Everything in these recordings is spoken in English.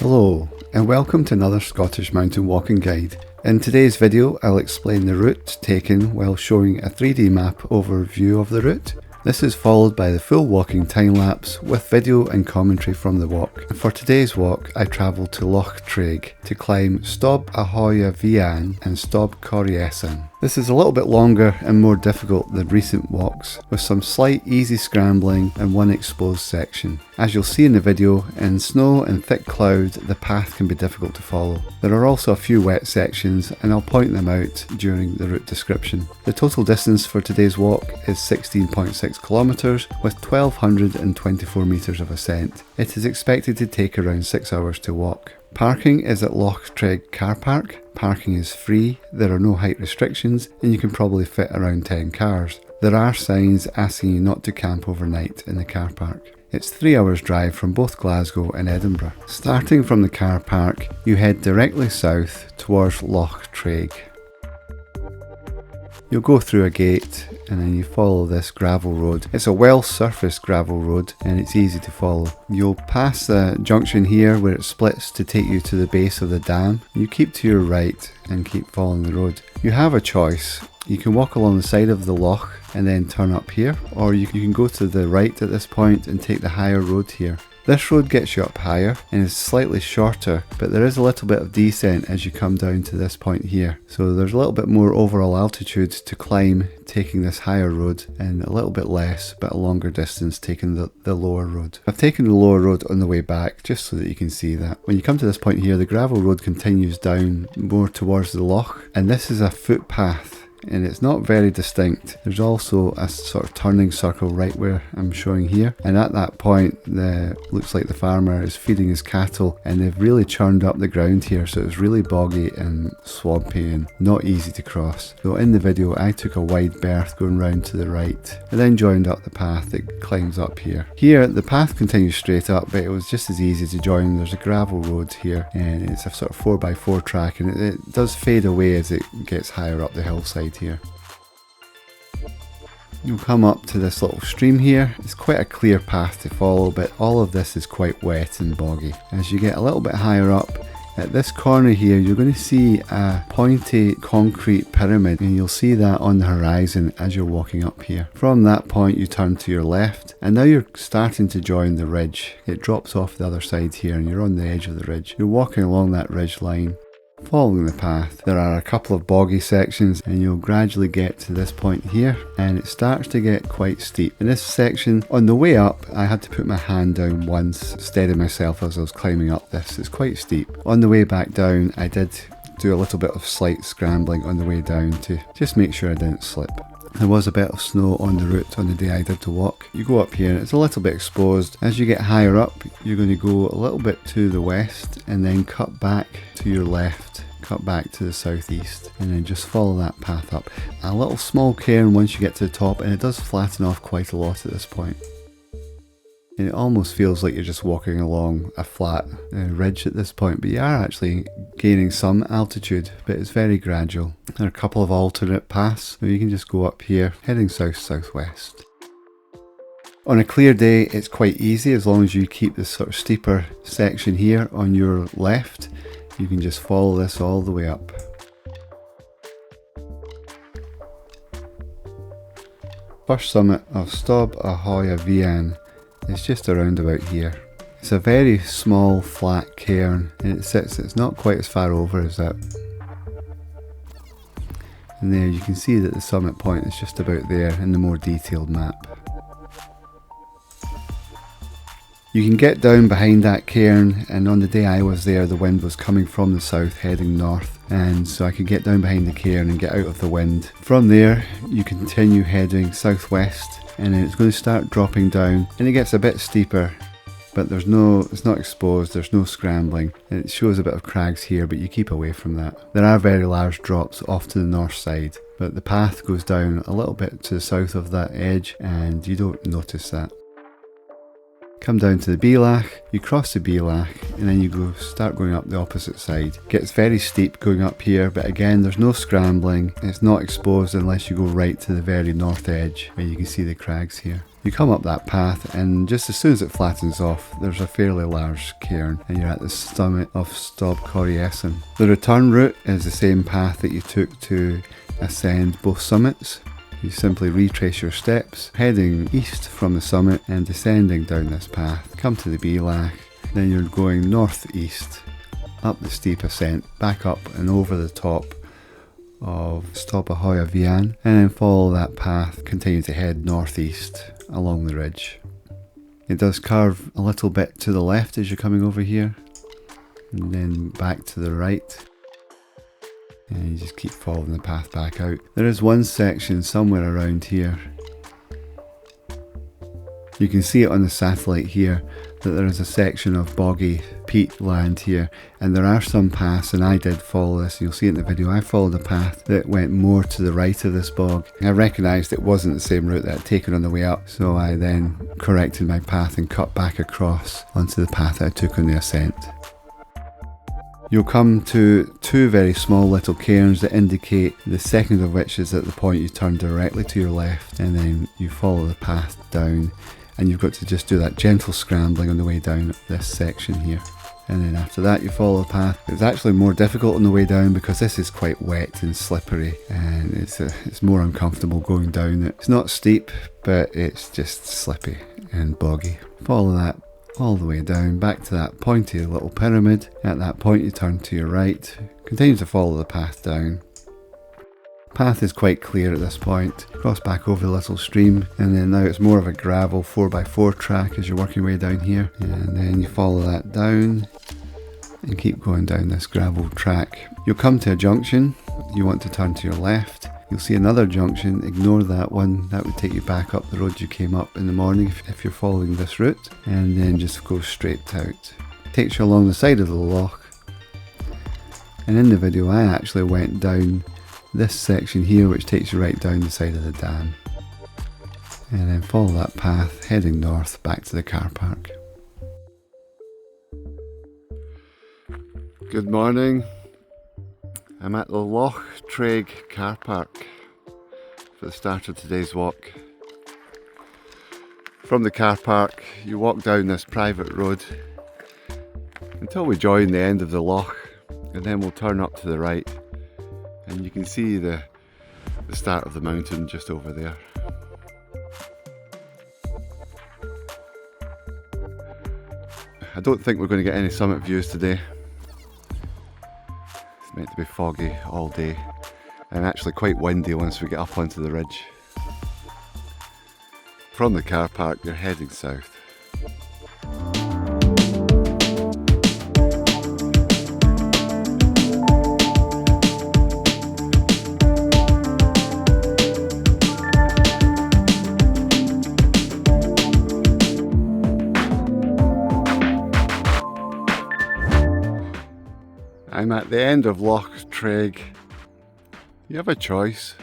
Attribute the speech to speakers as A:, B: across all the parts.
A: Hello and welcome to another Scottish mountain walking guide. In today's video I'll explain the route taken while showing a 3D map overview of the route. This is followed by the full walking time lapse with video and commentary from the walk. And for today's walk I travelled to Loch Traig to climb Stob Coire Easain and Stob Coire Easain. This is a little bit longer and more difficult than recent walks, with some slight easy scrambling and one exposed section. As you'll see in the video, in snow and thick cloud the path can be difficult to follow. There are also a few wet sections and I'll point them out during the route description. The total distance for today's walk is 16.6 kilometres with 1224 metres of ascent. It is expected to take around 6 hours to walk. Parking is at Loch Traig car park. Parking is free, there are no height restrictions and you can probably fit around 10 cars. There are signs asking you not to camp overnight in the car park. It's 3 hours drive from both Glasgow and Edinburgh. Starting from the car park, you head directly south towards Loch Traig. You'll go through a gate and then you follow this gravel road. It's a well-surfaced gravel road and it's easy to follow. You'll pass the junction here where it splits to take you to the base of the dam. You keep to your right and keep following the road. You have a choice. You can walk along the side of the loch and then turn up here, or you can go to the right at this point and take the higher road here. This road gets you up higher and is slightly shorter, but there is a little bit of descent as you come down to this point here. So there's a little bit more overall altitude to climb taking this higher road and a little bit less, but a longer distance taking the lower road. I've taken the lower road on the way back just so that you can see that. When you come to this point here, the gravel road continues down more towards the loch, and this is a footpath. And it's not very distinct. There's also a sort of turning circle right where I'm showing here, and at that point looks like the farmer is feeding his cattle and they've really churned up the ground here, so it's really boggy and swampy and not easy to cross. So in the video I took a wide berth going round to the right and then joined up the path that climbs up here. Here the path continues straight up, but it was just as easy to join. There's a gravel road here and it's a sort of 4x4 track, and it does fade away as it gets higher up the hillside here. You'll come up to this little stream here. It's quite a clear path to follow, but all of this is quite wet and boggy. As you get a little bit higher up, at this corner here you're going to see a pointy concrete pyramid, and you'll see that on the horizon as you're walking up here. From that point you turn to your left and now you're starting to join the ridge. It drops off the other side here and you're on the edge of the ridge. You're walking along that ridge line. Following the path, there are a couple of boggy sections and you'll gradually get to this point here and it starts to get quite steep. In this section, on the way up, I had to put my hand down once, steady myself as I was climbing up this. It's quite steep. On the way back down, I did do a little bit of slight scrambling on the way down to just make sure I didn't slip. There was a bit of snow on the route on the day I did the walk. You go up here and it's a little bit exposed. As you get higher up, you're going to go a little bit to the west and then cut back to your left, cut back to the southeast, and then just follow that path up. A little small cairn once you get to the top, and it does flatten off quite a lot at this point. And it almost feels like you're just walking along a flat ridge at this point, but you are actually gaining some altitude, but it's very gradual. There are a couple of alternate paths, so you can just go up here, heading south-southwest. On a clear day, it's quite easy as long as you keep this sort of steeper section here on your left. You can just follow this all the way up. First summit of Stob Coire Easain is just around about here. It's a very small flat cairn and it's not quite as far over as that. And there you can see that the summit point is just about there in the more detailed map. You can get down behind that cairn, and on the day I was there the wind was coming from the south heading north, and so I could get down behind the cairn and get out of the wind. From there you continue heading southwest and then it's going to start dropping down and it gets a bit steeper, but it's not exposed, there's no scrambling, and it shows a bit of crags here, but you keep away from that. There are very large drops off to the north side, but the path goes down a little bit to the south of that edge and you don't notice that. Come down to the Bealach, you cross the Bealach and then you start going up the opposite side. It gets very steep going up here, but again there's no scrambling, it's not exposed unless you go right to the very north edge where you can see the crags here. You come up that path, and just as soon as it flattens off, there's a fairly large cairn, and you're at the summit of Stob Coire Easain. The return route is the same path that you took to ascend both summits. You simply retrace your steps, heading east from the summit and descending down this path. Come to the Beelach, then you're going northeast, up the steep ascent, back up and over the top of Stob Coire Easain, and then follow that path, continue to head northeast along the ridge. It does curve a little bit to the left as you're coming over here, and then back to the right, and you just keep following the path back out. There is one section somewhere around here. You can see it on the satellite here that there is a section of boggy peat land here, and there are some paths, and I did follow this. You'll see it in the video. I followed a path that went more to the right of this bog. I recognised it wasn't the same route that I'd taken on the way up, so I then corrected my path and cut back across onto the path I took on the ascent. You'll come to two very small little cairns that indicate the second of which is at the point you turn directly to your left, and then you follow the path down, and you've got to just do that gentle scrambling on the way down this section here. And then after that you follow the path. It's actually more difficult on the way down because this is quite wet and slippery, and it's more uncomfortable going down it. It's not steep, but it's just slippy and boggy. Follow that all the way down, back to that pointy little pyramid. At that point you turn to your right, continue to follow the path down. Path is quite clear at this point. Cross back over the little stream, and then now it's more of a gravel 4x4 track as you're working your way down here, and then you follow that down and keep going down this gravel track. You'll come to a junction. You want to turn to your left. You'll see another junction. Ignore that one. That would take you back up the road you came up in the morning if you're following this route, and then just go straight out. Takes you along the side of the loch, and in the video I actually went down this section here, which takes you right down the side of the dam, and then follow that path heading north back to the car park. Good morning. I'm at the Loch Traig car park for the start of today's walk. From the car park you walk down this private road until we join the end of the loch, and then we'll turn up to the right, and you can see the start of the mountain just over there. I don't think we're going to get any summit views today. It's meant to be foggy all day, and actually quite windy once we get up onto the ridge. From the car park you're heading south. I'm at the end of Loch Traig. You have a choice.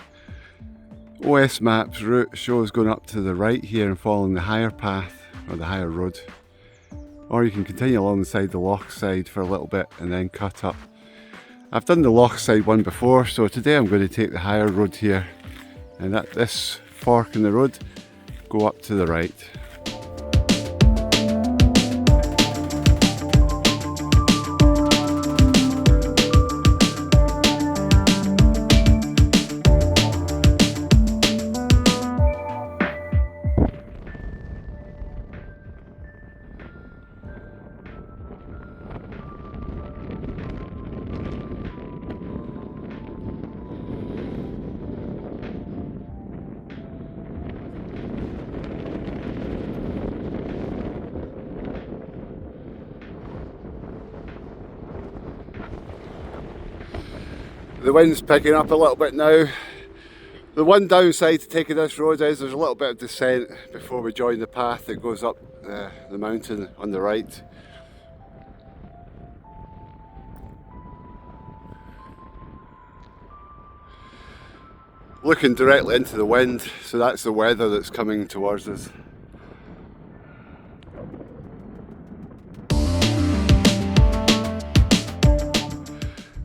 A: OS Maps route shows going up to the right here and following the higher path, or the higher road. Or you can continue along the side, the loch side, for a little bit and then cut up. I've done the loch side one before, so today I'm going to take the higher road here, and at this fork in the road, go up to the right. The wind's picking up a little bit now. The one downside to taking this road is there's a little bit of descent before we join the path that goes up the mountain on the right. Looking directly into the wind, so that's the weather that's coming towards us.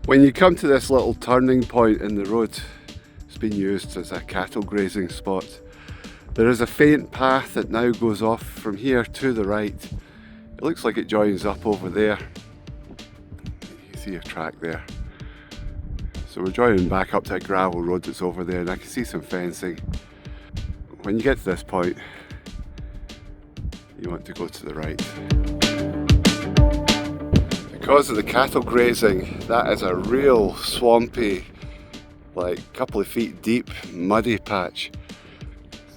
A: When you come to this little turning point in the road, it's been used as a cattle grazing spot. There is a faint path that now goes off from here to the right. It looks like it joins up over there. You can see a track there. So we're joining back up to a gravel road that's over there, and I can see some fencing. When you get to this point, you want to go to the right. Because of the cattle grazing, that is a real swampy, like couple of feet deep, muddy patch.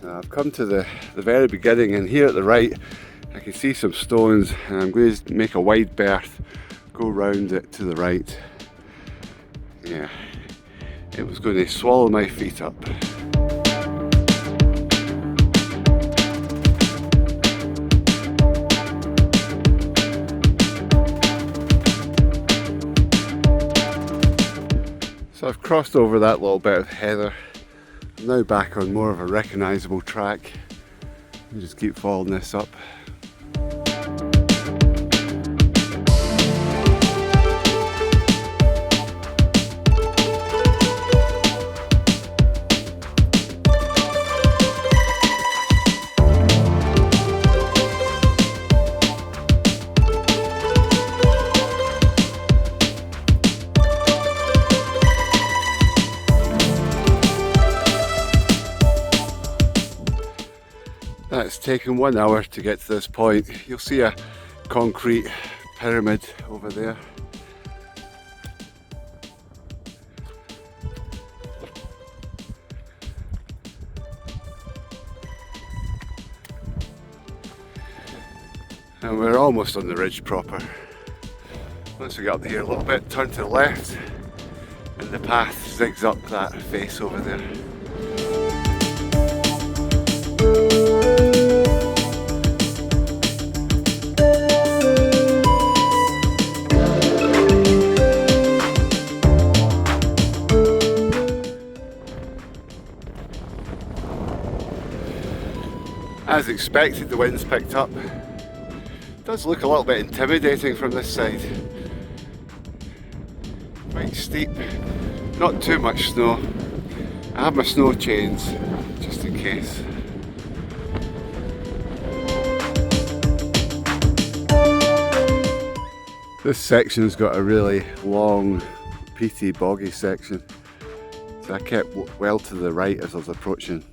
A: So I've come to the very beginning, and here at the right I can see some stones, and I'm going to make a wide berth, go round it to the right. Yeah, it was going to swallow my feet up. So I've crossed over that little bit of heather. I'm now back on more of a recognisable track. I'll just keep following this up. It's taken 1 hour to get to this point. You'll see a concrete pyramid over there. And we're almost on the ridge proper. Once we get up here a little bit, turn to the left, and the path zigs up that face over there. As expected, the wind's picked up. It does look a little bit intimidating from this side. Quite steep, not too much snow. I have my snow chains, just in case. This section's got a really long, peaty, boggy section. So I kept well to the right as I was approaching,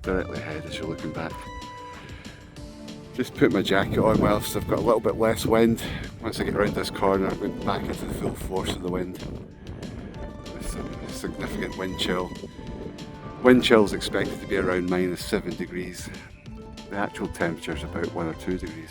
A: directly ahead as you're looking back. Just put my jacket on whilst I've got a little bit less wind. Once I get around this corner, I'm going back into the full force of the wind. With some significant wind chill. Wind chill is expected to be around -7 degrees. The actual temperature is about 1 or 2 degrees.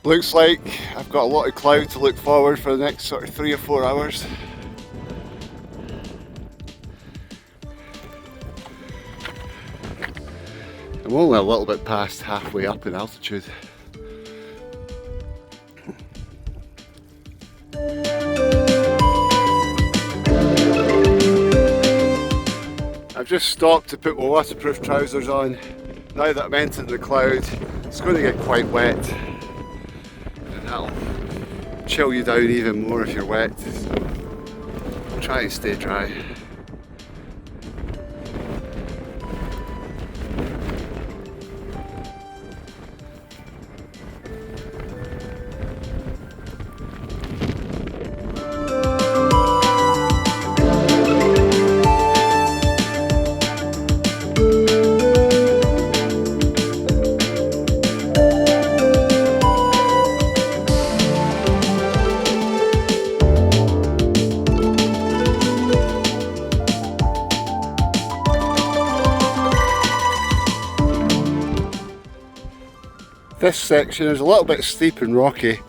A: Looks like I've got a lot of cloud to look forward for the next sort of 3 or 4 hours. I'm only a little bit past halfway up in altitude. I've just stopped to put my waterproof trousers on. Now that I'm entering the cloud, it's going to get quite wet. That'll chill you down even more if you're wet, so try and stay dry. This section is a little bit steep and rocky.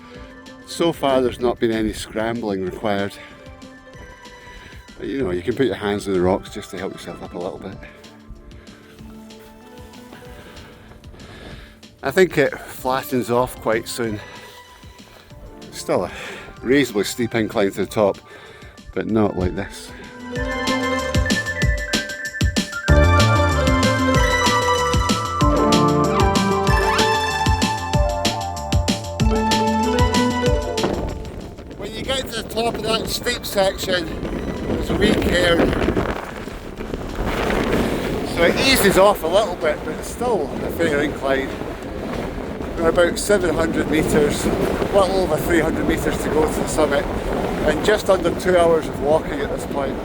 A: So far there's not been any scrambling required. But you know, you can put your hands on the rocks just to help yourself up a little bit. I think it flattens off quite soon. Still Still a reasonably steep incline to the top, but not like this. When you get to the top of that steep section, there's a wee cairn. So it eases off a little bit, but it's still a fair incline. We're about 700 metres, a little over 300 metres to go to the summit, and just under 2 hours of walking at this point.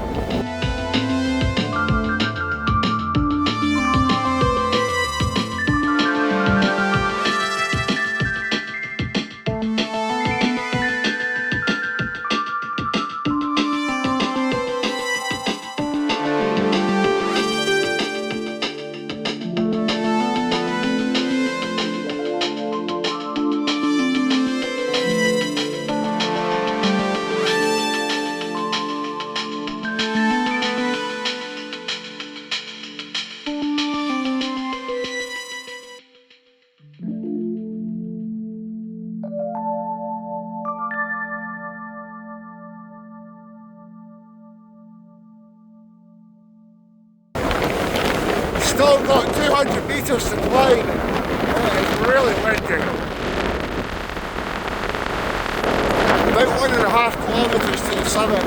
A: Still got 200 metres to climb. It is really windy. About 1.5 kilometres to the summit.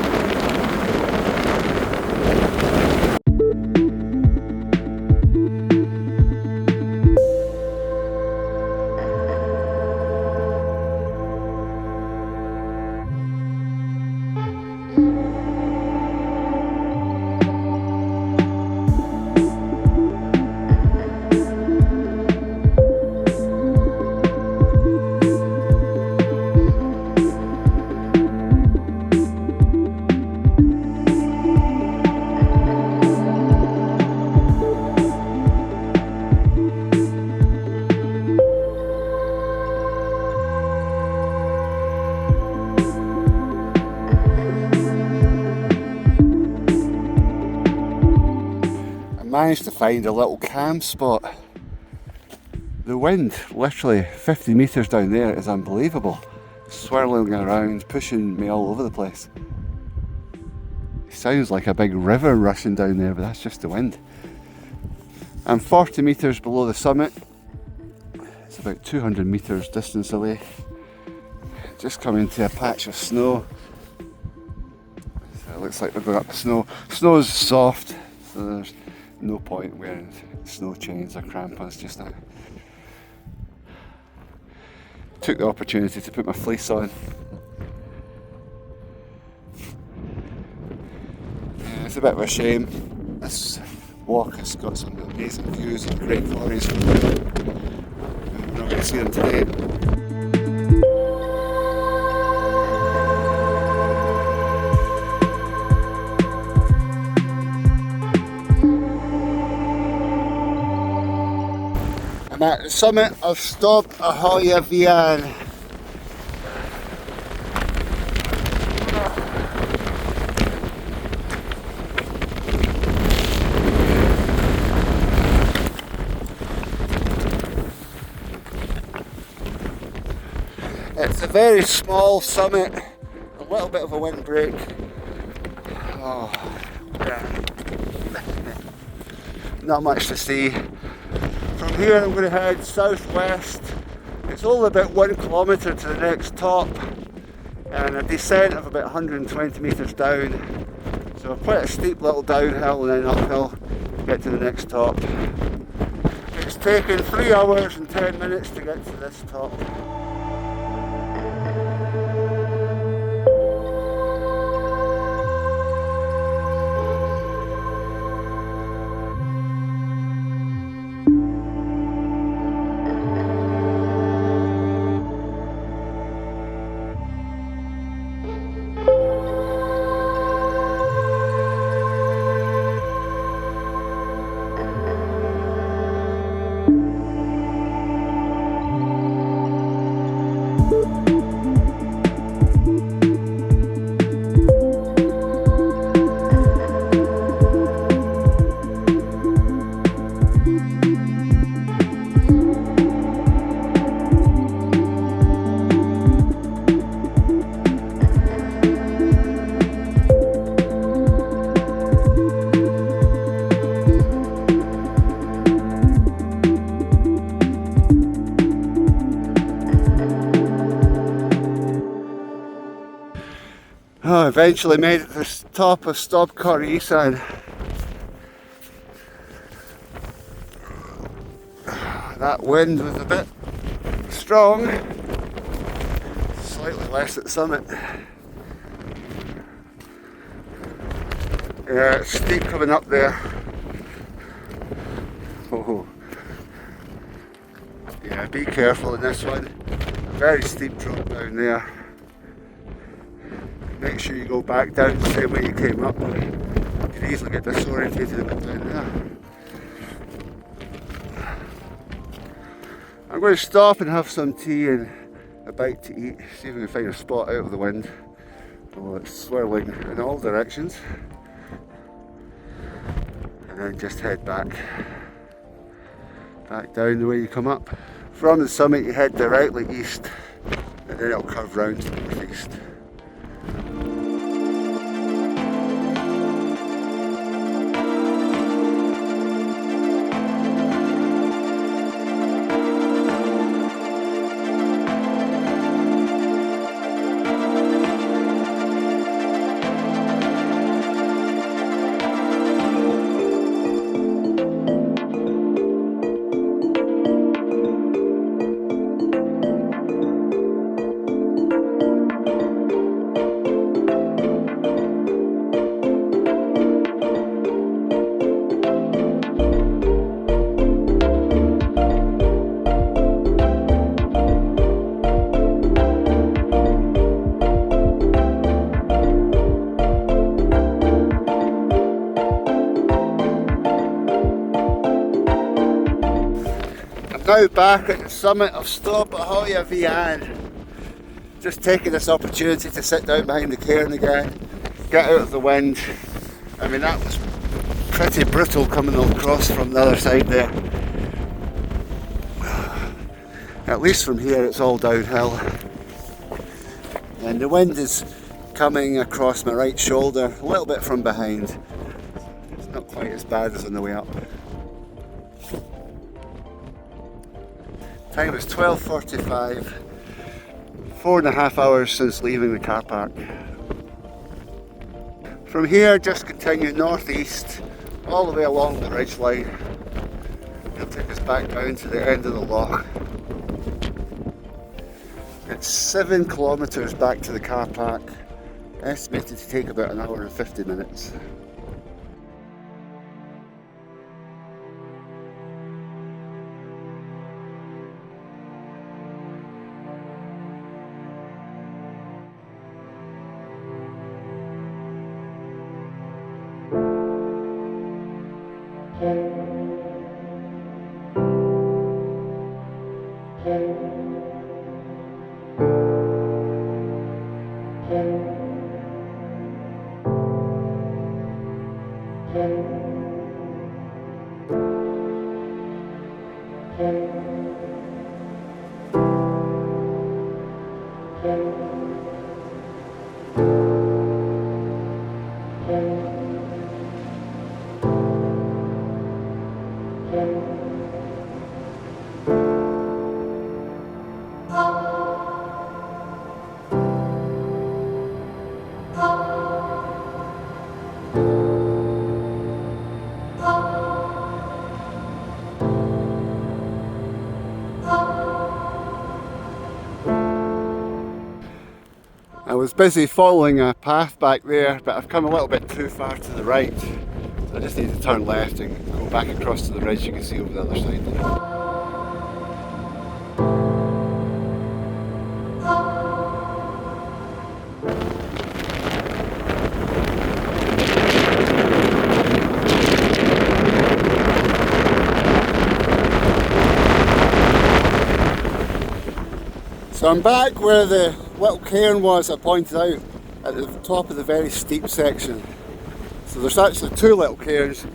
A: Managed to find a little calm spot. The wind, literally 50 metres down there, is unbelievable. Swirling around, pushing me all over the place. It sounds like a big river rushing down there, but that's just the wind. I'm 40 metres below the summit. It's about 200 metres distance away. Just come into a patch of snow. So it looks like we're going up the snow. Snow's soft, so there's no point wearing snow chains or crampons just now. Took the opportunity to put my fleece on. Yeah, it's a bit of a shame. This walk has got some amazing views and great quarries. We're not going to see them today. I'm at the summit of Stob Coire Easain. It's a very small summit, a little bit of a windbreak. Oh, yeah. Not much to see. From here I'm going to head southwest. It's only about 1 kilometre to the next top and a descent of about 120 metres down. So quite a steep little downhill and then uphill to get to the next top. It's taken 3 hours and 10 minutes to get to this top. Oh, eventually made it to the top of Stob Coire Easain. That wind was a bit strong, slightly less at the summit. Yeah, it's steep coming up there. Oh. Yeah, be careful in this one. Very steep drop down there. Make sure you go back down the same way you came up. You can easily get disorientated a bit down there. I'm going to stop and have some tea and a bite to eat. See if we can find a spot out of the wind. Oh, it's swirling in all directions. And then just head back down the way you come up. From the summit you head directly east and then it'll curve round to the northeast. Now back at the summit of Stob Coire Easain. Just taking this opportunity to sit down behind the cairn again, get out of the wind. I mean, that was pretty brutal coming across from the other side there. At least from here it's all downhill. And the wind is coming across my right shoulder, a little bit from behind. It's not quite as bad as on the way up. Time is 12:45, 4.5 hours since leaving the car park. From here, just continue northeast, all the way along the ridge line. It'll take us back down to the end of the loch. It's 7 kilometres back to the car park, estimated to take about an hour and 50 minutes. I was busy following a path back there, but I've come a little bit too far to the right. So I just need to turn left and go back across to the ridge you can see over the other side there. So I'm back where the little cairn was I pointed out at the top of the very steep section. So there's actually 2 little cairns.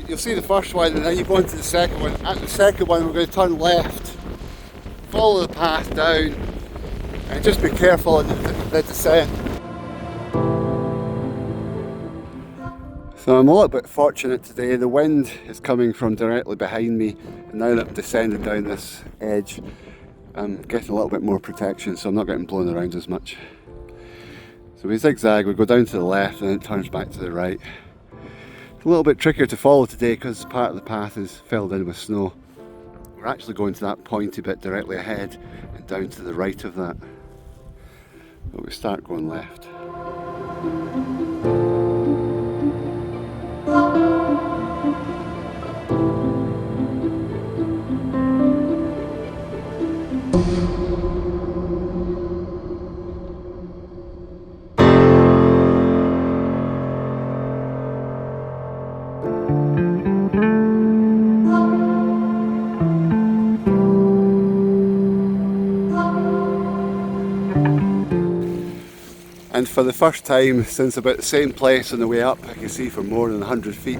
A: You'll see the first one and then you go into the second one. At the second one we're going to turn left, follow the path down and just be careful in the descent. So I'm a little bit fortunate today. The wind is coming from directly behind me and now that I'm descending down this edge I'm getting a little bit more protection, so I'm not getting blown around as much. So we zigzag, we go down to the left and then it turns back to the right. It's a little bit trickier to follow today because part of the path is filled in with snow. We're actually going to that pointy bit directly ahead and down to the right of that. But we start going left. And for the first time since about the same place on the way up, I can see for more than 100 feet,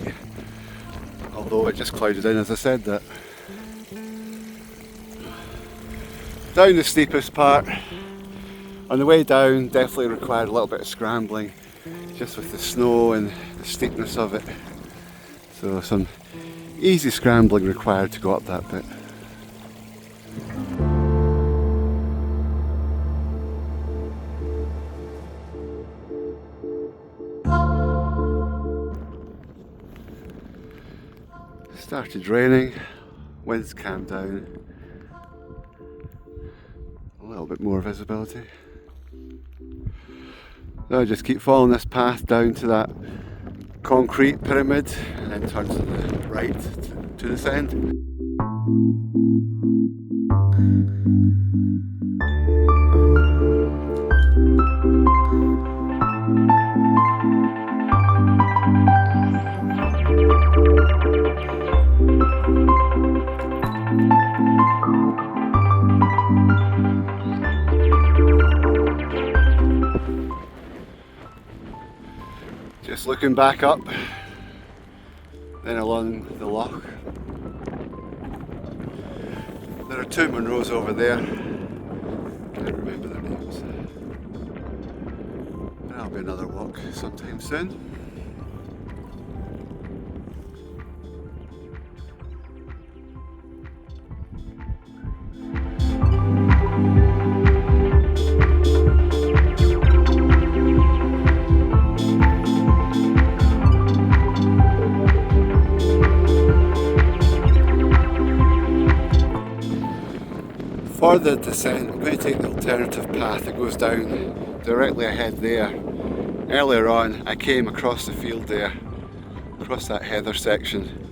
A: although it just clouded in as I said that. Down the steepest part. On the way down, definitely required a little bit of scrambling, just with the snow and the steepness of it. So some easy scrambling required to go up that bit. Started raining, winds calmed down, a little bit more visibility. So I just keep following this path down to that concrete pyramid and then turn to the right to the Ascent. Just looking back up, then along the loch. There are two Munros over there. Can't remember their names. That'll be another walk sometime soon. For the descent, I'm going to take the alternative path that goes down directly ahead there. Earlier on, I came across the field there, across that heather section,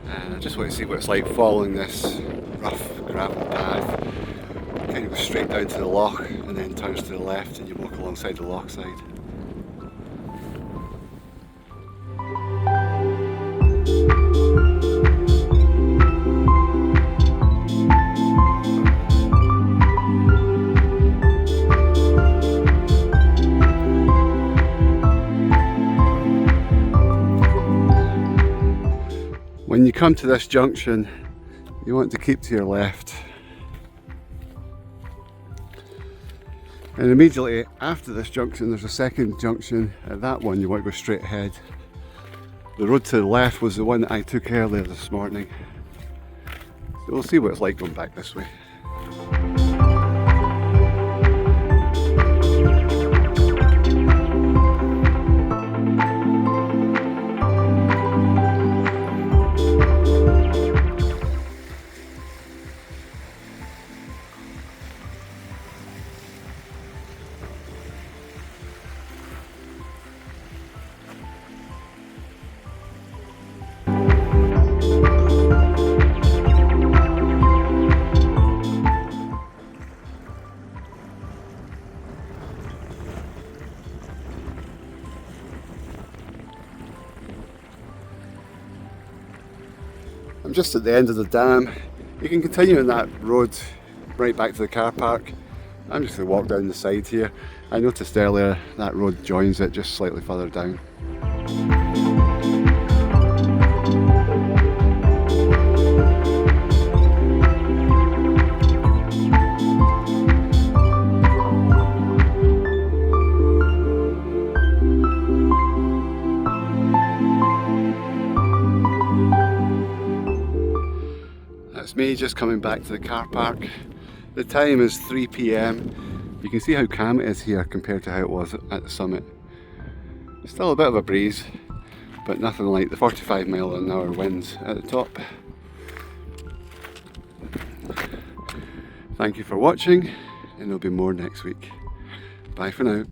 A: and I just want to see what it's like following this rough gravel path. It kind of goes straight down to the loch and then turns to the left and you walk alongside the loch side. When you come to this junction, you want to keep to your left. And immediately after this junction, there's a second junction. At that one, you want to go straight ahead. The road to the left was the one that I took earlier this morning. So we'll see what it's like going back this way. I'm just at the end of the dam. You can continue on that road right back to the car park. I'm just going to walk down the side here. I noticed earlier that road joins it just slightly further down. That's me just coming back to the car park. The time is 3 PM You can see how calm it is here compared to how it was at the summit. Still a bit of a breeze, but nothing like the 45-mile-an-hour winds at the top. Thank you for watching, and there'll be more next week. Bye for now.